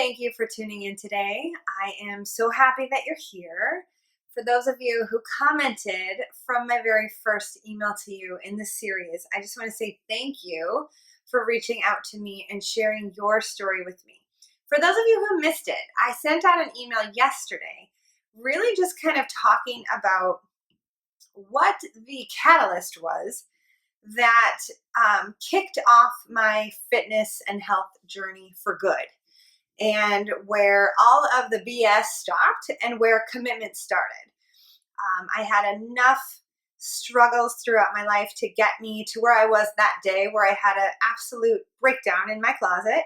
thank you for tuning in today. I am so happy that you're here. For those of you who commented from my very first email to you in this series, I just want to say thank you for reaching out to me and sharing your story with me. For those of you who missed it, I sent out an email yesterday, really just kind of talking about what the catalyst was that kicked off my fitness and health journey for good, and where all of the BS stopped and where commitment started. I had enough struggles throughout my life to get me to where I was that day, where I had an absolute breakdown in my closet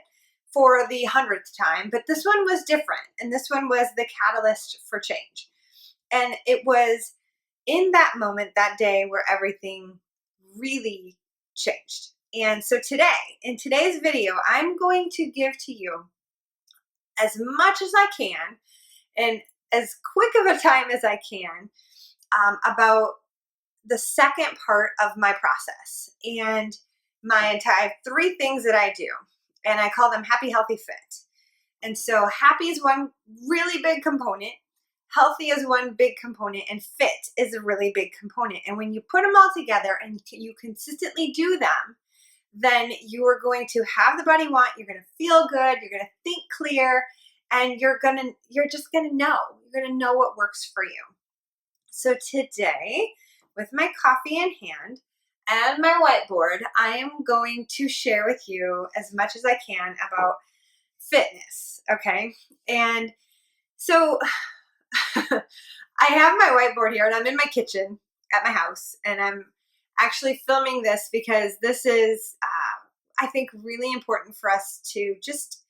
for the 100th time. But this one was different, and this one was the catalyst for change. And it was in that moment, that day, where everything really changed. And so today, in today's video, I'm going to give to you as much as I can and as quick of a time as I can about the second part of my process and I have 3 things that I do, and I call them happy, healthy, fit. And so happy is one really big component, healthy is one big component, and fit is a really big component. And when you put them all together and you consistently do them, then you are going to have the body you want, you're going to feel good, you're going to think clear, and you're just going to know. You're going to know what works for you. So today, with my coffee in hand and my whiteboard, I am going to share with you as much as I can about fitness, okay? And so I have my whiteboard here, and I'm in my kitchen at my house, and I'm actually filming this because this is, I think, really important for us to just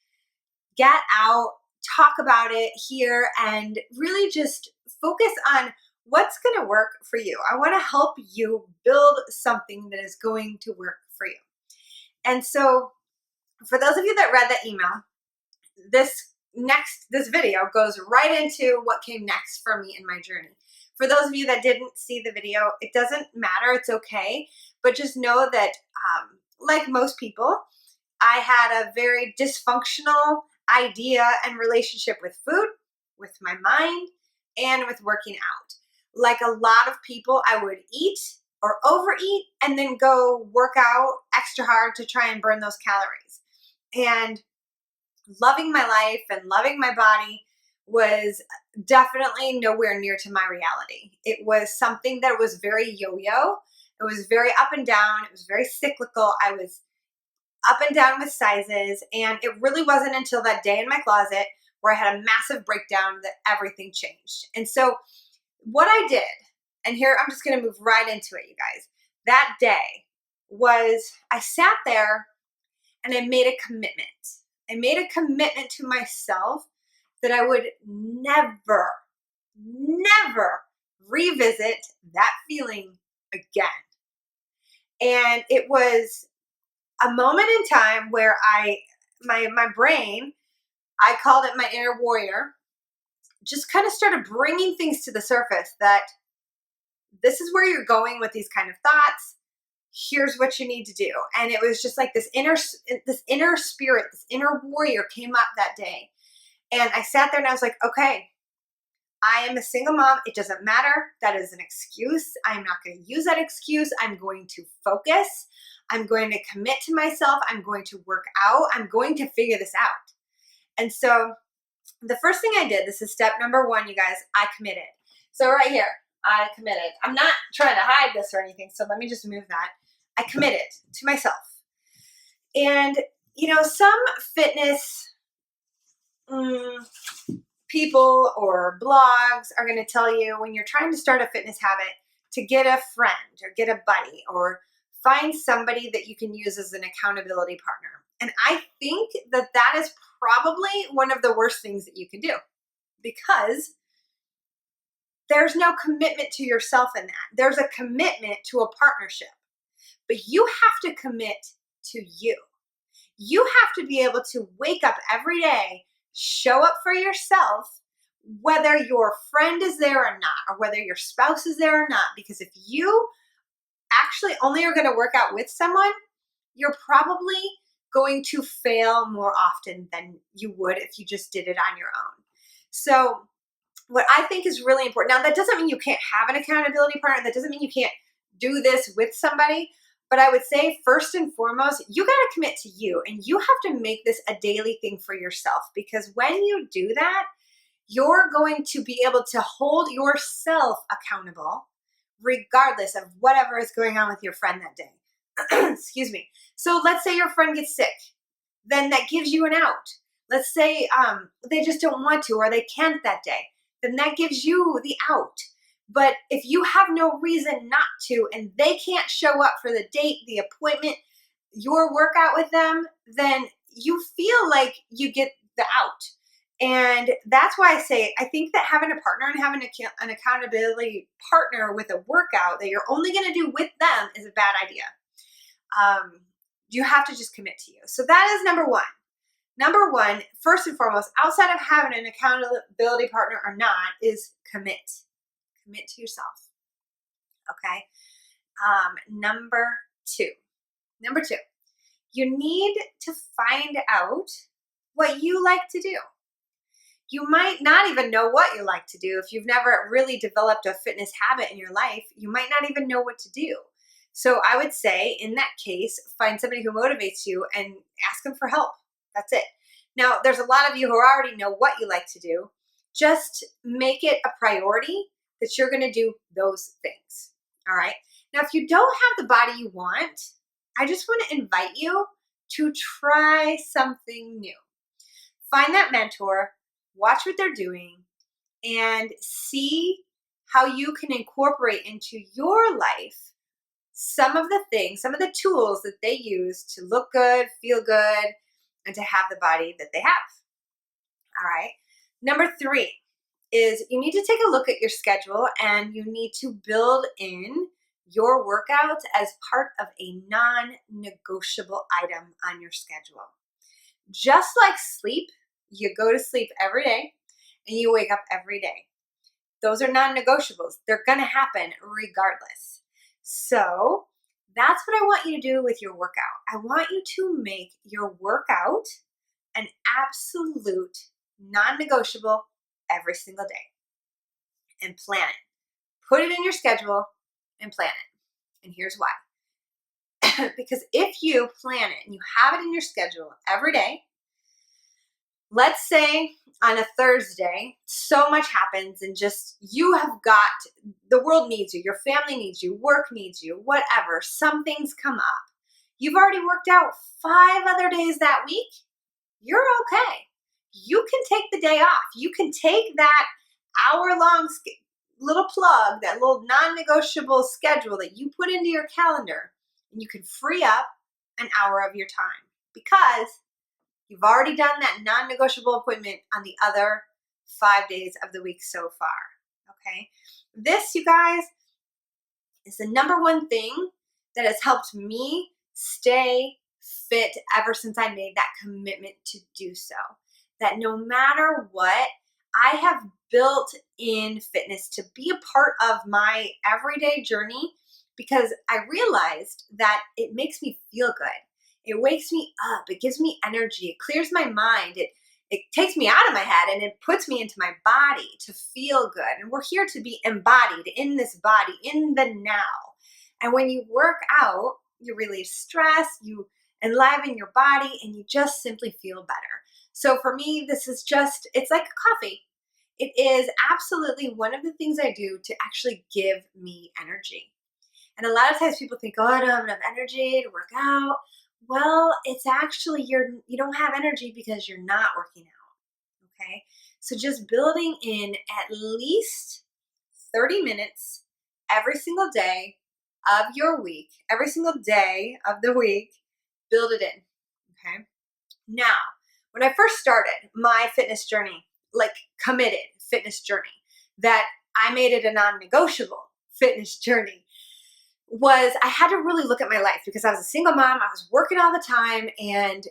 get out, talk about it here, and really just focus on what's going to work for you. I want to help you build something that is going to work for you. And so for those of you that read that email, this video goes right into what came next for me in my journey. For those of you that didn't see the video, it doesn't matter, it's okay, but just know that like most people, I had a very dysfunctional idea and relationship with food, with my mind, and with working out. Like a lot of people, I would eat or overeat and then go work out extra hard to try and burn those calories. And loving my life and loving my body was definitely nowhere near to my reality. It was something that was very yo-yo. It was very up and down. It was very cyclical. I was up and down with sizes, and it really wasn't until that day in my closet where I had a massive breakdown that everything changed. And so what I did, and here I'm just going to move right into it, you guys, that day was I sat there and I made a commitment. I made a commitment to myself that I would never revisit that feeling again. And it was a moment in time where my brain, I called it my inner warrior, just kind of started bringing things to the surface that this is where you're going with these kind of thoughts. Here's what you need to do. And it was just like this inner spirit, this inner warrior came up that day. And I sat there and I was like, okay, I am a single mom. It doesn't matter. That is an excuse. I'm not going to use that excuse. I'm going to focus. I'm going to commit to myself. I'm going to work out. I'm going to figure this out. And so the first thing I did, this is step number 1, you guys, I committed. So right here, I committed. I'm not trying to hide this or anything, so let me just move that. I committed to myself. And, some fitness people or blogs are going to tell you when you're trying to start a fitness habit to get a friend or get a buddy or find somebody that you can use as an accountability partner. And I think that that is probably one of the worst things that you can do, because there's no commitment to yourself in that. There's a commitment to a partnership, but you have to commit to you. You have to be able to wake up every day, show up for yourself, whether your friend is there or not, or whether your spouse is there or not. Because if you actually only are going to work out with someone, you're probably going to fail more often than you would if you just did it on your own. So what I think is really important, now that doesn't mean you can't have an accountability partner. That doesn't mean you can't do this with somebody. But I would say first and foremost, you got to commit to you, and you have to make this a daily thing for yourself, because when you do that, you're going to be able to hold yourself accountable regardless of whatever is going on with your friend that day. Excuse me. So let's say your friend gets sick, then that gives you an out. Let's say they just don't want to, or they can't that day, then that gives you the out. But if you have no reason not to, and they can't show up for the date, the appointment, your workout with them, then you feel like you get the out. And that's why I say, I think that having a partner and having an accountability partner with a workout that you're only going to do with them is a bad idea. You have to just commit to you. So that is number one. Number one, first and foremost, outside of having an accountability partner or not, is commit. Commit to yourself. Okay. Number two, you need to find out what you like to do. You might not even know what you like to do. If you've never really developed a fitness habit in your life, you might not even know what to do. So I would say in that case, find somebody who motivates you and ask them for help. That's it. Now, there's a lot of you who already know what you like to do. Just make it a priority that you're going to do those things. All right. Now, if you don't have the body you want, I just want to invite you to try something new. Find that mentor, watch what they're doing, and see how you can incorporate into your life some of the things, some of the tools that they use to look good, feel good, and to have the body that they have. All right. Number three is you need to take a look at your schedule, and you need to build in your workouts as part of a non-negotiable item on your schedule. Just like sleep, you go to sleep every day and you wake up every day. Those are non-negotiables. They're going to happen regardless. So that's what I want you to do with your workout. I want you to make your workout an absolute non-negotiable every single day, and plan it. Put it in your schedule and plan it. And here's why. Because if you plan it and you have it in your schedule every day, let's say on a Thursday, so much happens and just you have got, the world needs you, your family needs you, work needs you, whatever, some things come up. You've already worked out 5 other days that week. You're okay. You can take the day off. You can take that hour-long little plug, that little non-negotiable schedule that you put into your calendar, and you can free up an hour of your time because you've already done that non-negotiable appointment on the other 5 days of the week so far. Okay? This, you guys, is the number one thing that has helped me stay fit ever since I made that commitment to do so. That no matter what, I have built in fitness to be a part of my everyday journey because I realized that it makes me feel good. It wakes me up. It gives me energy. It clears my mind. It takes me out of my head and it puts me into my body to feel good. And we're here to be embodied in this body, in the now. And when you work out, you relieve stress, you enliven your body, and you just simply feel better. So for me, this is just, it's like a coffee. It is absolutely one of the things I do to actually give me energy. And a lot of times people think, oh, I don't have enough energy to work out. Well, it's actually you don't have energy because you're not working out, okay? So just building in at least 30 minutes every single day of your week, every single day of the week, build it in, okay? Now, when I first started my fitness journey, like committed fitness journey, that I made it a non-negotiable fitness journey, was I had to really look at my life because I was a single mom. I was working all the time, and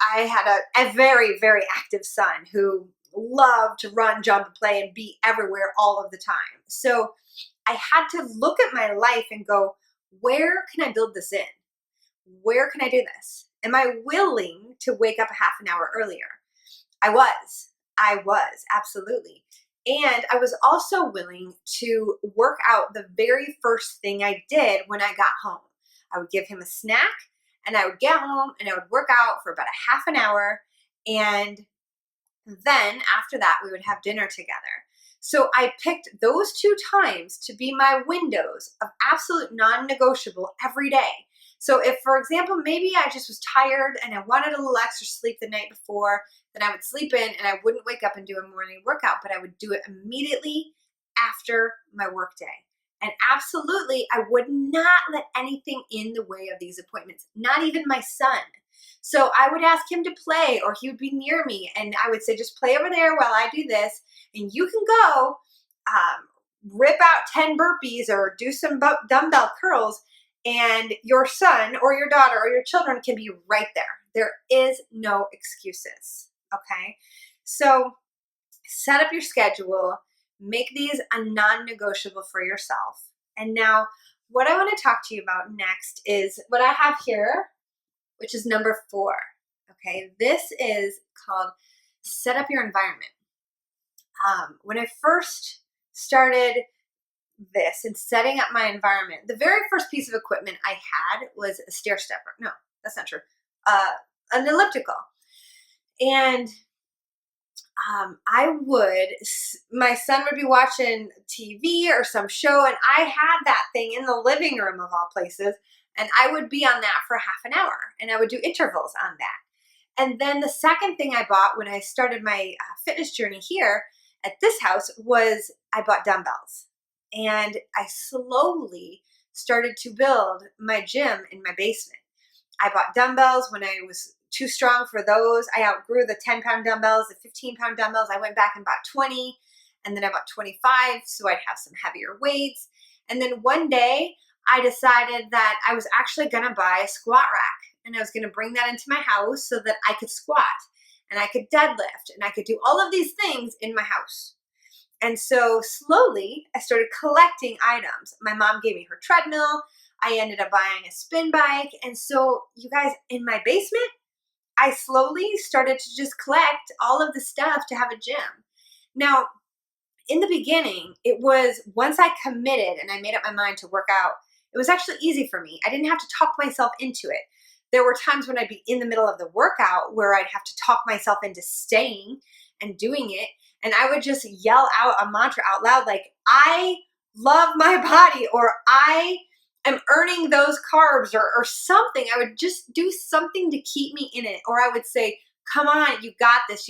I had a very, very active son who loved to run, jump, and play and be everywhere all of the time. So I had to look at my life and go, where can I build this in? Where can I do this? Am I willing to wake up a half an hour earlier? I was, absolutely. And I was also willing to work out the very first thing I did when I got home. I would give him a snack and I would get home and I would work out for about a half an hour. And then after that, we would have dinner together. So I picked those 2 times to be my windows of absolute non-negotiable every day. So if, for example, maybe I just was tired and I wanted a little extra sleep the night before, then I would sleep in and I wouldn't wake up and do a morning workout, but I would do it immediately after my work day. And absolutely, I would not let anything in the way of these appointments, not even my son. So I would ask him to play, or he would be near me and I would say, just play over there while I do this. And you can go rip out 10 burpees or do some dumbbell curls, and your son or your daughter or your children can be right there. There is no excuses, okay? So set up your schedule, make these a non-negotiable for yourself. And now what I want to talk to you about next is what I have here, which is number 4, okay? This is called set up your environment. When I first started this and setting up my environment, the very first piece of equipment I had was a stair stepper. No, that's not true. An elliptical. And my son would be watching TV or some show, and I had that thing in the living room of all places, and I would be on that for half an hour, and I would do intervals on that. And then the second thing I bought when I started my fitness journey here at this house was I bought dumbbells. And I slowly started to build my gym in my basement. I bought dumbbells when I was too strong for those. I outgrew the 10-pound dumbbells, the 15-pound dumbbells. I went back and bought 20, and then I bought 25, so I'd have some heavier weights. And then one day, I decided that I was actually going to buy a squat rack, and I was going to bring that into my house so that I could squat, and I could deadlift, and I could do all of these things in my house. And so slowly, I started collecting items. My mom gave me her treadmill. I ended up buying a spin bike. And so, you guys, in my basement, I slowly started to just collect all of the stuff to have a gym. Now, in the beginning, it was once I committed and I made up my mind to work out, it was actually easy for me. I didn't have to talk myself into it. There were times when I'd be in the middle of the workout where I'd have to talk myself into staying and doing it. And I would just yell out a mantra out loud like, I love my body, or I am earning those carbs, or something. I would just do something to keep me in it. Or I would say, come on, you got this,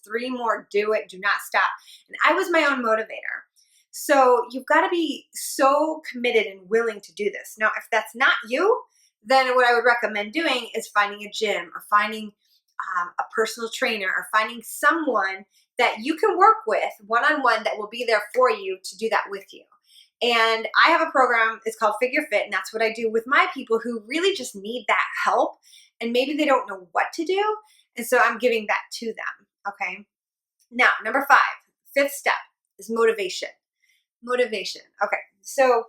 3 more, do it, do not stop. And I was my own motivator. So you've got to be so committed and willing to do this. Now, if that's not you, then what I would recommend doing is finding a gym, or finding a personal trainer, or finding someone that you can work with one-on-one that will be there for you to do that with you. And I have a program, it's called Figure Fit, and that's what I do with my people who really just need that help, and maybe they don't know what to do, and so I'm giving that to them, okay? Now, number 5, 5th step is motivation. Motivation, okay, so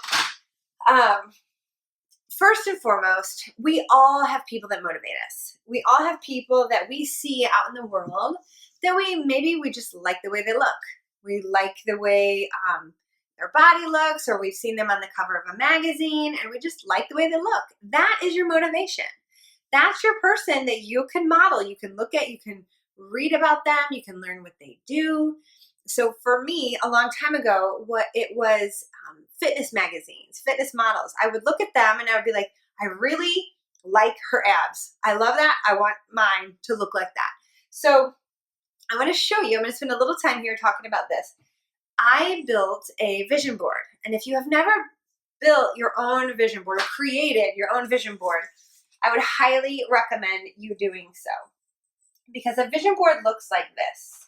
first and foremost, we all have people that motivate us. We all have people that we see out in the world that we just like the way they look. We like the way their body looks, or we've seen them on the cover of a magazine, and we just like the way they look. That is your motivation. That's your person that you can model, you can look at, you can read about them, you can learn what they do. So for me, a long time ago, it was fitness magazines, fitness models. I would look at them and I would be like, I really like her abs. I love that. I want mine to look like that. So I want to show you, I'm going to spend a little time here talking about this. I built a vision board. And if you have never built your own vision board or created your own vision board, I would highly recommend you doing so. Because a vision board looks like this.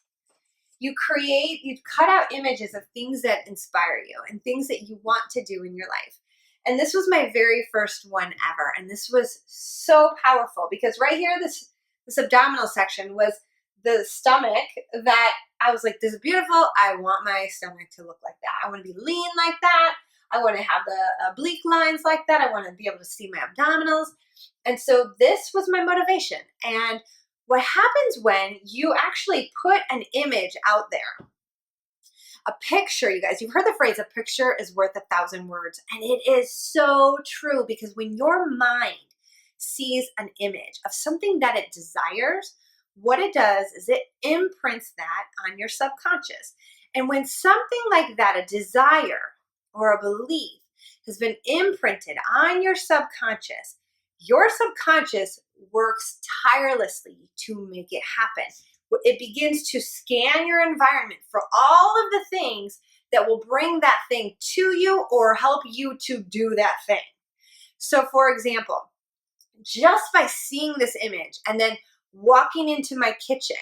You cut out images of things that inspire you and things that you want to do in your life. And this was my very first one ever. And this was so powerful because right here, this abdominal section was the stomach that I was like, this is beautiful. I want my stomach to look like that. I want to be lean like that. I want to have the oblique lines like that. I want to be able to see my abdominals. And so this was my motivation. And what happens when you actually put an image out there, a picture, you guys, you've heard the phrase, a picture is worth 1,000 words. And it is so true, because when your mind sees an image of something that it desires, what it does is it imprints that on your subconscious. And when something like that, a desire or a belief, has been imprinted on your subconscious works tirelessly to make it happen. It begins to scan your environment for all of the things that will bring that thing to you or help you to do that thing. So for example, just by seeing this image and then walking into my kitchen,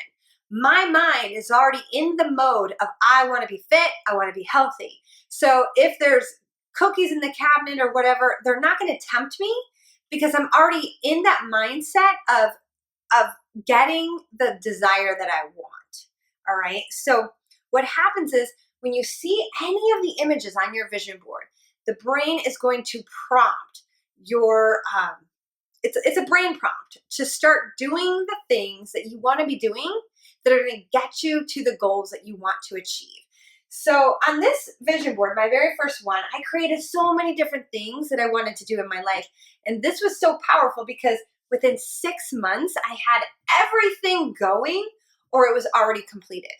my mind is already in the mode of, I want to be fit, I want to be healthy. So if there's cookies in the cabinet or whatever, they're not going to tempt me, because I'm already in that mindset of getting the desire that I want. All right. So what happens is, when you see any of the images on your vision board, the brain is going to prompt your, it's a brain prompt to start doing the things that you want to be doing that are going to get you to the goals that you want to achieve. So on this vision board, my very first one, I created so many different things that I wanted to do in my life. And this was so powerful because within 6 months, I had everything going, or it was already completed.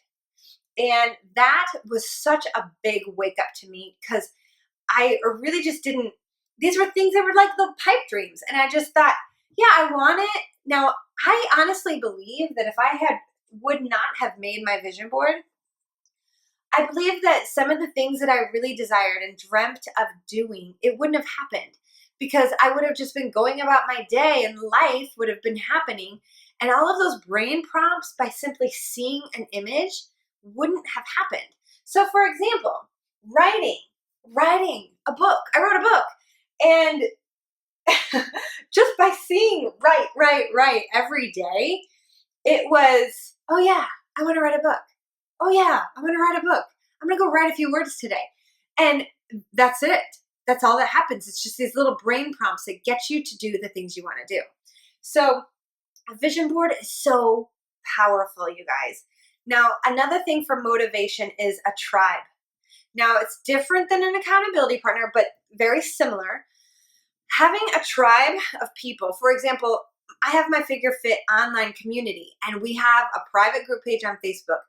And that was such a big wake up to me, because I really just didn't, these were things that were like the pipe dreams. And I just thought, yeah, I want it. Now, I honestly believe that if I would not have made my vision board, I believe that some of the things that I really desired and dreamt of doing, it wouldn't have happened, because I would have just been going about my day and life would have been happening. And all of those brain prompts, by simply seeing an image, wouldn't have happened. So for example, writing a book. I wrote a book, and just by seeing write every day, it was, oh yeah, I want to write a book. Oh yeah, I'm going to write a book. I'm going to go write a few words today. And that's it. That's all that happens. It's just these little brain prompts that get you to do the things you want to do. So a vision board is so powerful, you guys. Now, another thing for motivation is a tribe. Now, it's different than an accountability partner, but very similar. Having a tribe of people, for example, I have my Figure Fit online community, and we have a private group page on Facebook.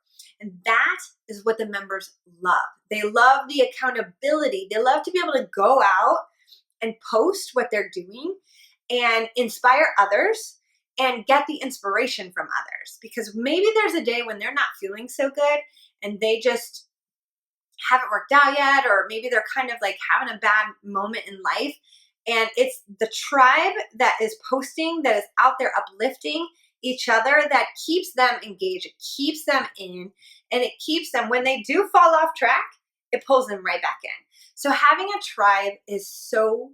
And that is what the members love. They love the accountability. They love to be able to go out and post what they're doing and inspire others and get the inspiration from others. Because maybe there's a day when they're not feeling so good and they just haven't worked out yet, or maybe they're kind of like having a bad moment in life. And it's the tribe that is posting, that is out there uplifting each other, that keeps them engaged, it keeps them in, and it keeps them, when they do fall off track, it pulls them right back in. So having a tribe is so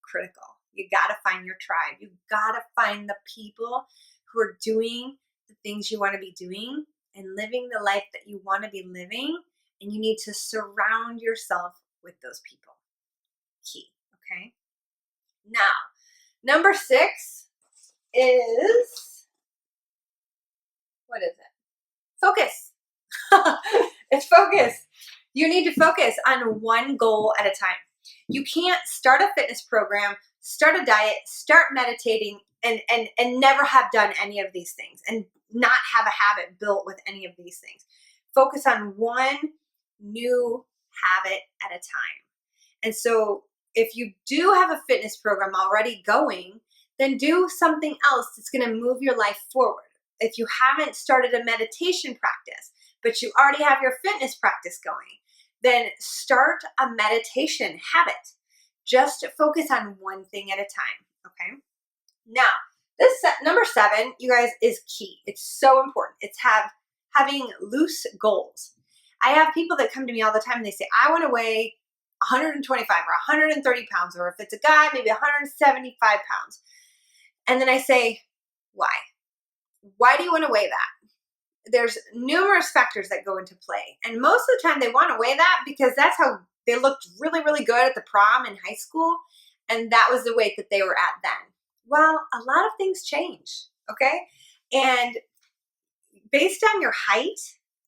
critical. You gotta find your tribe. You gotta find the people who are doing the things you want to be doing and living the life that you want to be living, and you need to surround yourself with those people. Key, okay? Now, number 6 is, what is it? Focus. It's focus. You need to focus on one goal at a time. You can't start a fitness program, start a diet, start meditating, and never have done any of these things, and not have a habit built with any of these things. Focus on one new habit at a time. And so if you do have a fitness program already going, then do something else that's going to move your life forward. If you haven't started a meditation practice, but you already have your fitness practice going, then start a meditation habit. Just focus on one thing at a time, okay? Now, this number 7, you guys, is key. It's so important. It's having loose goals. I have people that come to me all the time and they say, I want to weigh 125 or 130 pounds, or if it's a guy, maybe 175 pounds. And then I say, why? Why do you want to weigh that? There's numerous factors that go into play. And most of the time they want to weigh that because that's how they looked really, really good at the prom in high school, and that was the weight that they were at then. Well, a lot of things change, okay? And based on your height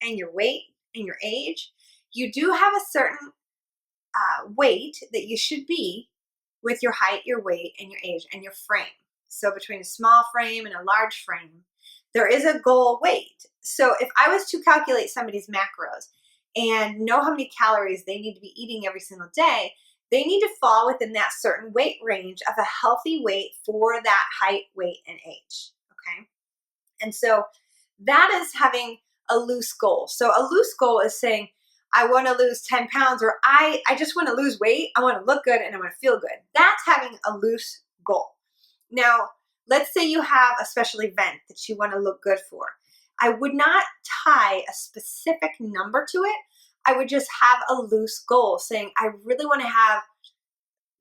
and your weight and your age, you do have a certain weight that you should be with your height, your weight, and your age and your frame. So between a small frame and a large frame, there is a goal weight. So if I was to calculate somebody's macros and know how many calories they need to be eating every single day, they need to fall within that certain weight range of a healthy weight for that height, weight, and age. Okay. And so that is having a loose goal. So a loose goal is saying, I want to lose 10 pounds, or I just want to lose weight. I want to look good and I want to feel good. That's having a loose goal. Now, let's say you have a special event that you want to look good for. I would not tie a specific number to it. I would just have a loose goal saying, I really want to have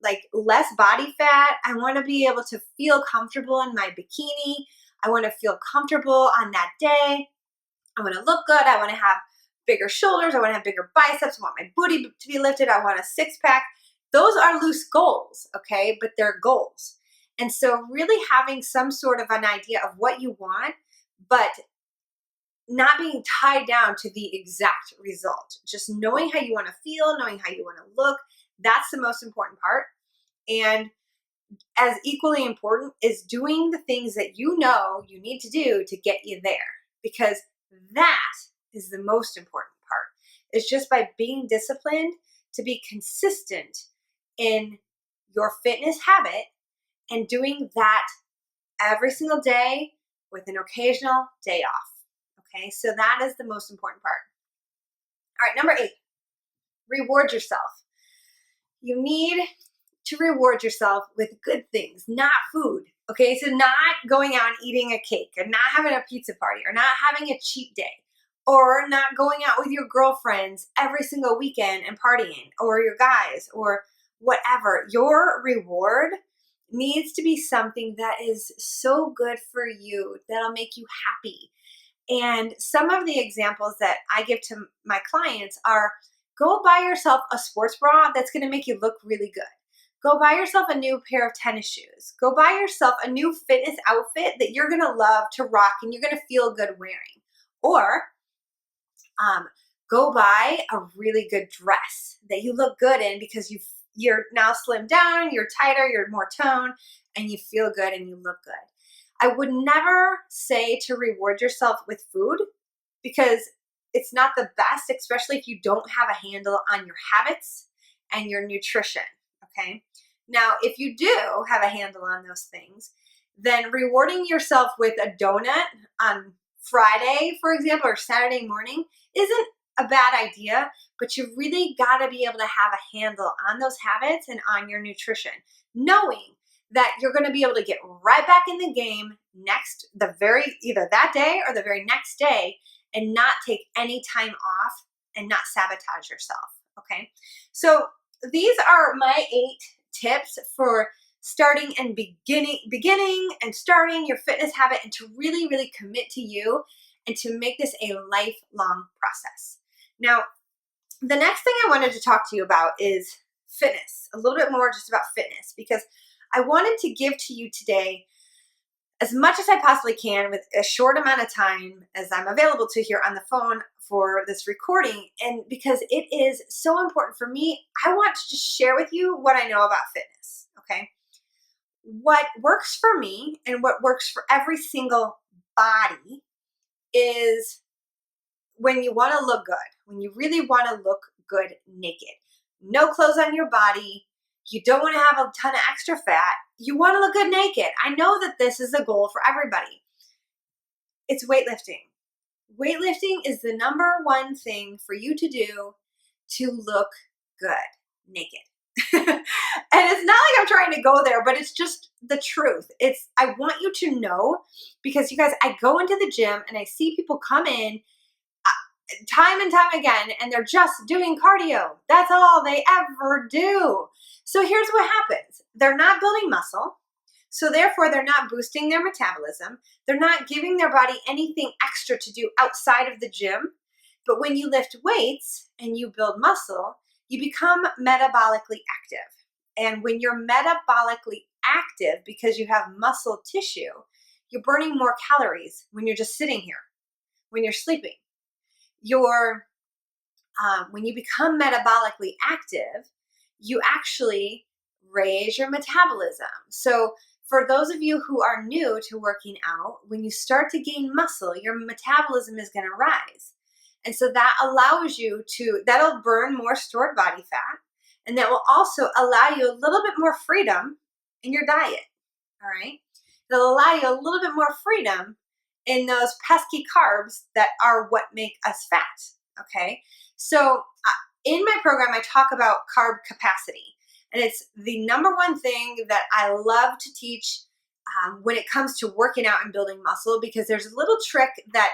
like less body fat. I want to be able to feel comfortable in my bikini. I want to feel comfortable on that day. I want to look good. I want to have bigger shoulders. I want to have bigger biceps. I want my booty to be lifted. I want a six pack. Those are loose goals, okay? But they're goals. And so really having some sort of an idea of what you want, but not being tied down to the exact result. Just knowing how you want to feel, knowing how you want to look, that's the most important part. And as equally important is doing the things that you know you need to do to get you there, because that is the most important part. It's just by being disciplined to be consistent in your fitness habit and doing that every single day with an occasional day off. Okay, so that is the most important part. All right, number 8, reward yourself. You need to reward yourself with good things, not food. Okay, so not going out and eating a cake, or not having a pizza party, or not having a cheat day, or not going out with your girlfriends every single weekend and partying, or your guys, or whatever. Your reward needs to be something that is so good for you, that'll make you happy. And some of the examples that I give to my clients are, go buy yourself a sports bra that's going to make you look really good. Go buy yourself a new pair of tennis shoes. Go buy yourself a new fitness outfit that you're going to love to rock and you're going to feel good wearing. Or go buy a really good dress that you look good in because you're now slimmed down, you're tighter, you're more toned, and you feel good and you look good. I would never say to reward yourself with food, because it's not the best, especially if you don't have a handle on your habits and your nutrition, okay? Now, if you do have a handle on those things, then rewarding yourself with a donut on Friday, for example, or Saturday morning isn't a bad idea, but you really got to be able to have a handle on those habits and on your nutrition, knowing that you're going to be able to get right back in the game either that day or the very next day, and not take any time off and not sabotage yourself. Okay. So these are my 8 tips for starting and beginning and starting your fitness habit, and to really, really commit to you and to make this a lifelong process. Now, the next thing I wanted to talk to you about is fitness, a little bit more just about fitness, because I wanted to give to you today as much as I possibly can with a short amount of time as I'm available to here on the phone for this recording. And because it is so important for me, I want to just share with you what I know about fitness, okay? What works for me and what works for every single body is when you want to look good, when you really want to look good naked. No clothes on your body. You don't want to have a ton of extra fat. You want to look good naked. I know that this is a goal for everybody. It's weightlifting. Weightlifting is the number one thing for you to do to look good naked. And it's not like I'm trying to go there, but it's just the truth. I want you to know, because you guys, I go into the gym and I see people come in time and time again, and they're just doing cardio. That's all they ever do. So here's what happens. They're not building muscle. So therefore, they're not boosting their metabolism. They're not giving their body anything extra to do outside of the gym. But when you lift weights and you build muscle, you become metabolically active. And when you're metabolically active because you have muscle tissue, you're burning more calories when you're just sitting here, when you're sleeping. When you become metabolically active, you actually raise your metabolism. So for those of you who are new to working out, when you start to gain muscle, your metabolism is going to rise. And so that allows you that'll burn more stored body fat, and that will also allow you a little bit more freedom in your diet. All right. It'll allow you a little bit more freedom in those pesky carbs that are what make us fat. Okay. So in my program, I talk about carb capacity, and it's the number one thing that I love to teach when it comes to working out and building muscle, because there's a little trick that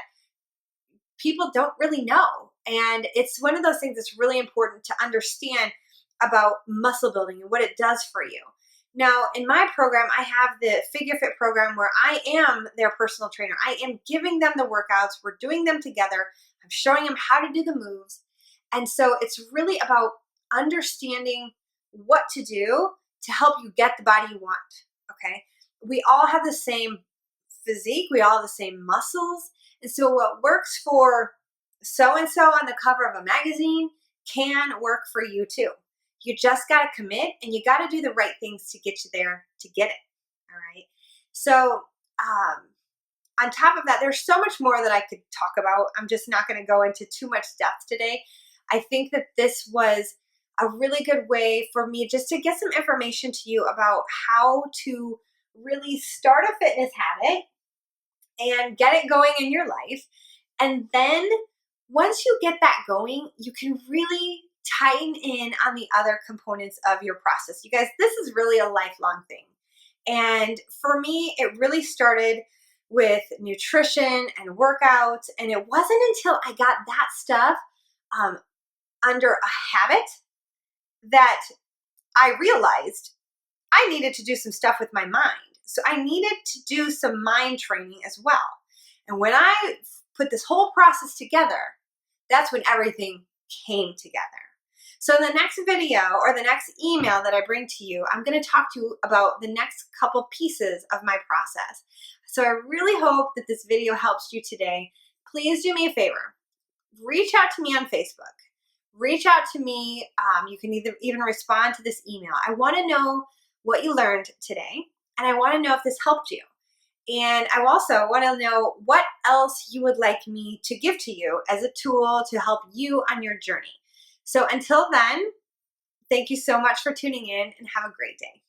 people don't really know. And it's one of those things that's really important to understand about muscle building and what it does for you. Now, in my program, I have the Figure Fit program where I am their personal trainer. I am giving them the workouts. We're doing them together. I'm showing them how to do the moves. And so it's really about understanding what to do to help you get the body you want, okay? We all have the same physique. We all have the same muscles. And so what works for so-and-so on the cover of a magazine can work for you too. You just got to commit, and you got to do the right things to get you there to get it, all right? So on top of that, there's so much more that I could talk about. I'm just not going to go into too much depth today. I think that this was a really good way for me just to get some information to you about how to really start a fitness habit and get it going in your life. And then once you get that going, you can really tighten in on the other components of your process. You guys, this is really a lifelong thing. And for me, it really started with nutrition and workouts. And it wasn't until I got that stuff under a habit that I realized I needed to do some stuff with my mind. So I needed to do some mind training as well. And when I put this whole process together, that's when everything came together. So in the next video or the next email that I bring to you, I'm going to talk to you about the next couple pieces of my process. So I really hope that this video helps you today. Please do me a favor. Reach out to me on Facebook. Reach out to me. You can even respond to this email. I want to know what you learned today, and I want to know if this helped you. And I also want to know what else you would like me to give to you as a tool to help you on your journey. So until then, thank you so much for tuning in, and have a great day.